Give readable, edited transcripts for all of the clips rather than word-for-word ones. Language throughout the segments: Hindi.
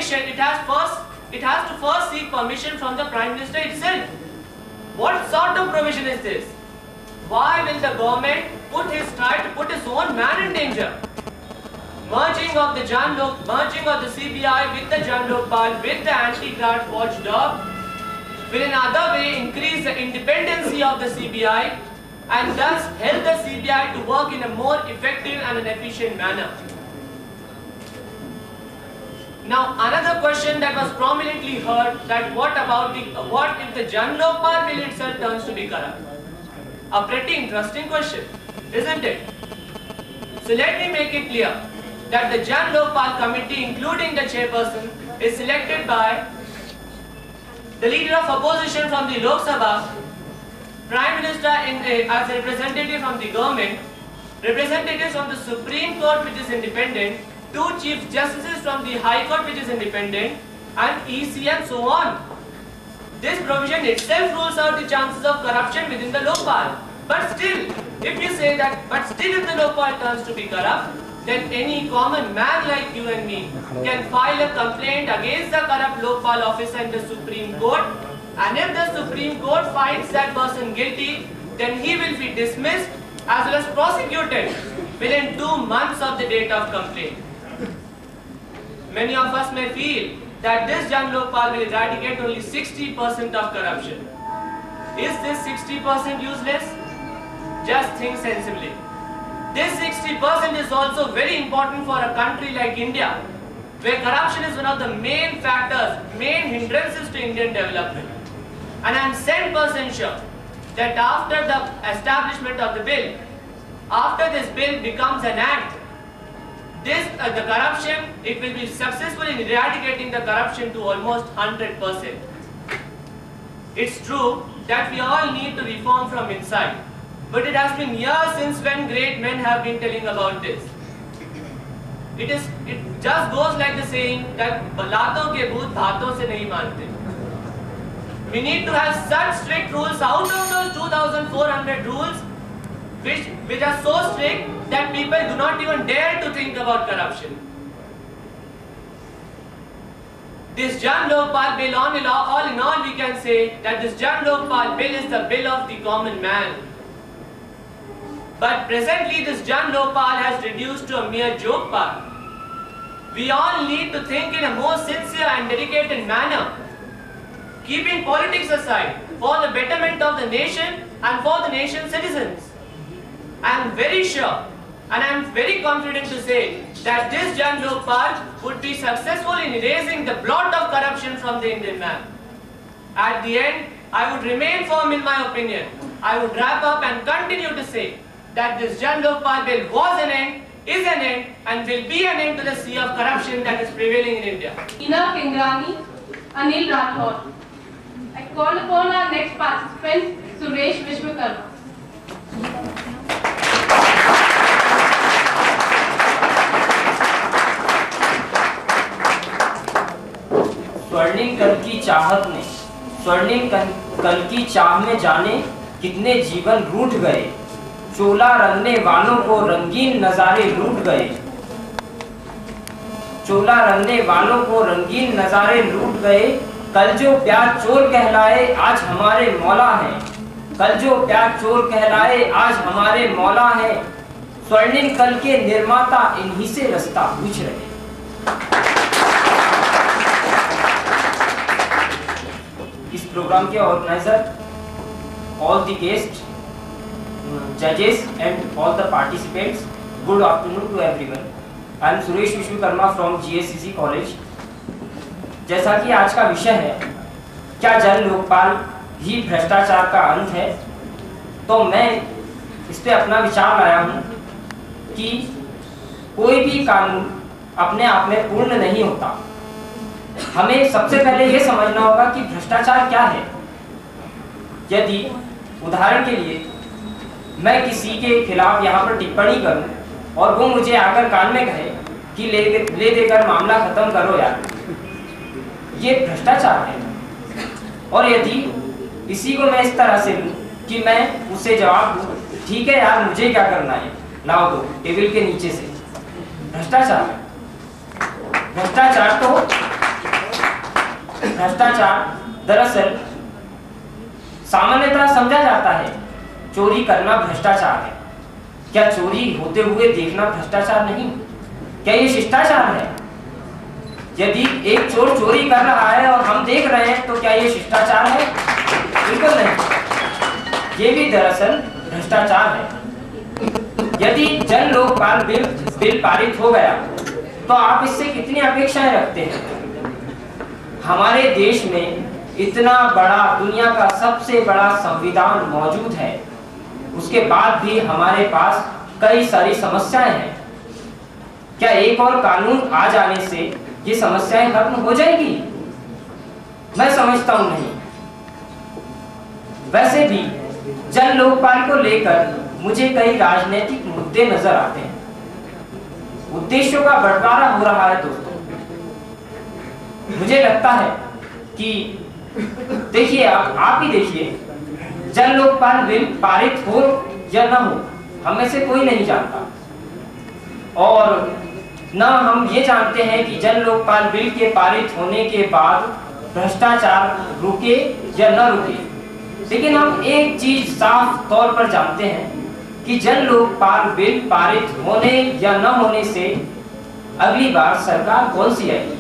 permission, it has to first seek permission from the Prime Minister itself. What sort of provision is this? Why will the government try to put his own man in danger? Merging of the CBI with the Jan Lokpal with the anti-graft watchdog will in other way increase the independency of the CBI and thus help the CBI to work in a more effective and an efficient manner. Now another question that was prominently heard, that what if the Jan Lokpal bill itself turns to be corrupt? A pretty interesting question, isn't it? So let me make it clear that the Jan Lokpal committee, including the chairperson, is selected by the leader of opposition from the Lok Sabha, Prime Minister as a representative from the government, representatives from the Supreme Court which is independent, 2 Chief Justices from the High Court which is independent, and EC and so on. This provision itself rules out the chances of corruption within the Lokpal. But still, if you say that, if the Lokpal turns to be corrupt, then any common man like you and me can file a complaint against the corrupt Lokpal officer in the Supreme Court, and if the Supreme Court finds that person guilty, then he will be dismissed as well as prosecuted within 2 months of the date of complaint. Many of us may feel that this Jan Lokpal will eradicate only 60% of corruption. Is this 60% useless? Just think sensibly. This 60% is also very important for a country like India, where corruption is one of the main factors, main hindrances to Indian development. And I am 100% sure that after the establishment of the bill, after this bill becomes an act, the corruption, it will be successful in eradicating the corruption to almost 100%. It's true that we all need to reform from inside, but it has been years since when great men have been telling about this. It just goes like the saying that लातों के भूत भातों से नहीं मानते. We need to have such strict rules out of those 2,400 rules which are so strict that people do not even dare to think about corruption. This Jan Lokpal bill, all in all we can say that this Jan Lokpal bill is the bill of the common man. But presently this Jan Lokpal has reduced to a mere joke part. We all need to think in a more sincere and dedicated manner, keeping politics aside, for the betterment of the nation and for the nation's citizens. I am very sure and I am very confident to say that this Jan Lokpal would be successful in erasing the blot of corruption from the Indian man. At the end, I would remain firm in my opinion. I would wrap up and continue to say that this Jan Lokpal bill was an end, is an end, and will be an end to the sea of corruption that is prevailing in India. Ina Kingrani, Anil Rathod. I call upon our next participant, Suresh Vishwakarma. स्वर्णिम कल की चाहत ने, स्वर्णिम कल की चाह में जाने कितने जीवन रूठ गए, चोला रंगने वालों को रंगीन नजारे लूट गए, चोला रंगने वालों को रंगीन नजारे लूट गए, कल जो प्यार चोर कहलाए आज हमारे मौला हैं, कल जो प्यार चोर कहलाए आज हमारे मौला हैं, स्वर्णिम कल के निर्माता इन्हीं से रास्ता पूछ रहे। इस प्रोग्राम के organiser, all the guests, judges and all the participants, good afternoon to everyone. I am Suresh Vishwakarma from GSCC College. जैसा कि आज का विषय है, क्या जन लोकपाल ही भ्रष्टाचार का अंत है, तो मैं इस पे अपना विचार लाया हूँ कि कोई भी कानून अपने आप में पूर्ण नहीं होता। हमें सबसे पहले ये समझना होगा कि भ्रष्टाचार क्या है। यदि उदाहरण के लिए मैं किसी के खिलाफ यहाँ पर टिप्पणी करूँ और वो मुझे आकर कान में कहे कि ले देकर मामला खत्म करो यार, ये भ्रष्टाचार है। और यदि इसी को मैं इस तरह से लूँ कि मैं उससे जवाब दूँ, ठीक है यार मुझे क्या करना है, लाओ दो टेबल के नीचे से, भ्रष्टाचार है। भ्रष्टाचार तो भ्रष्टाचार दरअसल सामान्यतः समझा जाता है चोरी करना भ्रष्टाचार है। क्या चोरी होते हुए देखना भ्रष्टाचार नहीं? क्या ये शिष्टाचार है? यदि एक चोर चोरी कर रहा है और हम देख रहे हैं तो क्या ये शिष्टाचार है? बिल्कुल नहीं। ये भी दरअसल भ्रष्टाचार है। यदि जन लोकपाल बिल पारित हो गया तो आप इससे कितनी अपेक्षाएं रखते हैं? हमारे देश में इतना बड़ा, दुनिया का सबसे बड़ा संविधान मौजूद है, उसके बाद भी हमारे पास कई सारी समस्याएं हैं। क्या एक और कानून आ जाने से ये समस्याएं खत्म हो जाएगी? मैं समझता हूं नहीं। वैसे भी जन लोकपाल को लेकर मुझे कई राजनीतिक मुद्दे नजर आते हैं। उद्देश्यों का बंटवारा हो रहा है दोस्तों। मुझे लगता है कि देखिए, आप ही देखिए, जन लोकपाल बिल पारित हो या न हो, हम में से कोई नहीं जानता, और न हम ये जानते हैं कि जन लोकपाल बिल के पारित होने के बाद भ्रष्टाचार रुके या न रुके। लेकिन हम एक चीज साफ तौर पर जानते हैं कि जन लोकपाल बिल पारित होने या न होने से अगली बार सरकार कौन सी आएगी,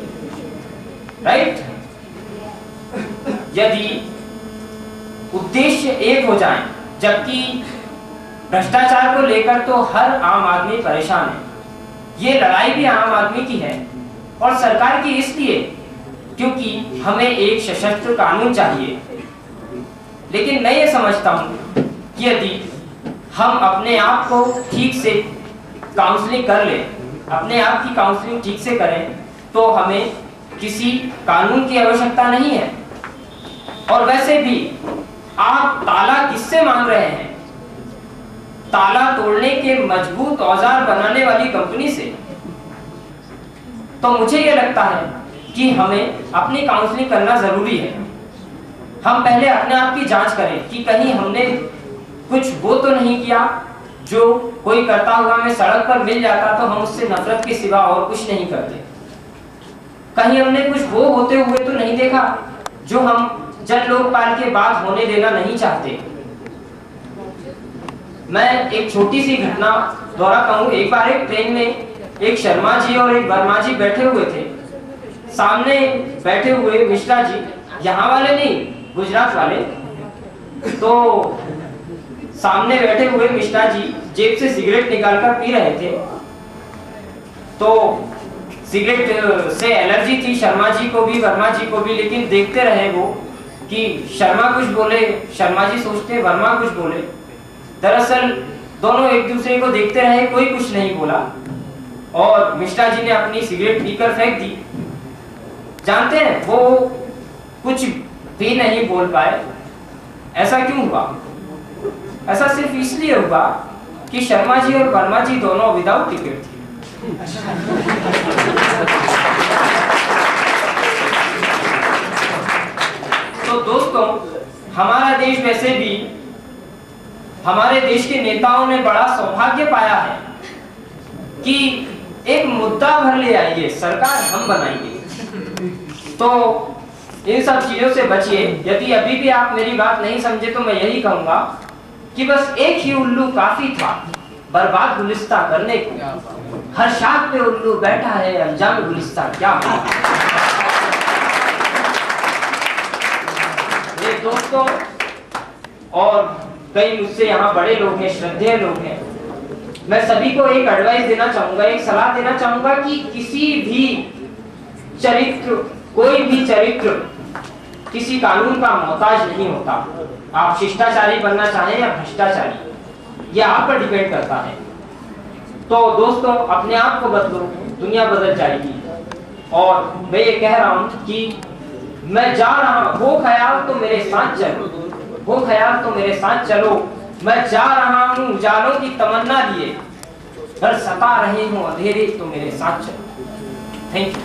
राइट? यदि उद्देश्य एक हो जाए, जबकि भ्रष्टाचार को लेकर तो हर आम आदमी परेशान है, ये लड़ाई भी आम आदमी की है और सरकार की इसलिए क्योंकि हमें एक सशस्त्र कानून चाहिए। लेकिन मैं ये समझता हूं कि यदि हम अपने आप को ठीक से काउंसलिंग कर लें, अपने आप की काउंसलिंग ठीक से करें, तो हमें किसी कानून की आवश्यकता नहीं है। और वैसे भी आप ताला किससे मांग रहे हैं? ताला तोड़ने के मजबूत औजार बनाने वाली कंपनी से। तो मुझे यह लगता है कि हमें अपनी काउंसलिंग करना जरूरी है। हम पहले अपने आप की जांच करें कि कहीं हमने कुछ वो तो नहीं किया जो कोई करता हुआ हमें सड़क पर मिल जाता तो हम उससे नफरत के सिवा और कुछ नहीं करते। कहीं हमने कुछ वो होते हुए तो नहीं देखा जो हम जन लोकपाल के बाद होने देना नहीं चाहते। मैं एक छोटी सी घटना दोहराता हूं। एक बार एक ट्रेन में एक शर्मा जी और एक वर्मा जी बैठे हुए थे। सामने बैठे हुए मिश्रा जी, यहाँ वाले नहीं, गुजरात वाले, तो सामने बैठे हुए मिश्रा जी जेब से सिगरेट निकालकर पी रहे थे। तो सिगरेट से एलर्जी थी शर्मा जी को भी, वर्मा जी को भी, लेकिन देखते रहे वो कि शर्मा कुछ बोले, शर्मा जी सोचते वर्मा कुछ बोले। दरअसल दोनों एक दूसरे को देखते रहे, कोई कुछ नहीं बोला और मिश्रा जी ने अपनी सिगरेट पीकर फेंक दी। जानते हैं वो कुछ भी नहीं बोल पाए। ऐसा क्यों हुआ? ऐसा सिर्फ इसलिए हुआ कि शर्मा जी और वर्मा जी दोनों विदाउट टिकट थे। तो दोस्तों, हमारा देश वैसे भी, हमारे देश के नेताओं ने बड़ा सौभाग्य पाया है कि एक मुद्दा भर ले आइए, सरकार हम बनाएंगे। तो इन सब चीजों से बचिए। यदि अभी भी आप मेरी बात नहीं समझे तो मैं यही कहूंगा कि बस एक ही उल्लू काफी था बर्बाद गुलिस्ता करने को। हर शाख पे उल्लू बैठा है, अंजाम गुलिस्ता क्या है। ये दोस्तों, और कई मुझसे यहाँ बड़े लोग हैं, श्रद्धेय लोग हैं, मैं सभी को एक एडवाइस देना चाहूंगा, एक सलाह देना चाहूंगा कि किसी भी चरित्र, कोई भी चरित्र किसी कानून का मोहताज नहीं होता। आप शिष्टाचारी बनना चाहें या भ्रष्टाचारी, यह आप पर डिपेंड करता है। तो दोस्तों, अपने आप को बदलो, दुनिया बदल जाएगी। और मैं ये कह रहा हूं कि मैं जा रहा हूं, वो ख्याल तो मेरे साथ चलो, वो ख्याल तो मेरे साथ चलो, मैं जा रहा हूं उजालों की तमन्ना लिए, घर सता रहे हो अंधेरे तो मेरे साथ चलो। Thank you.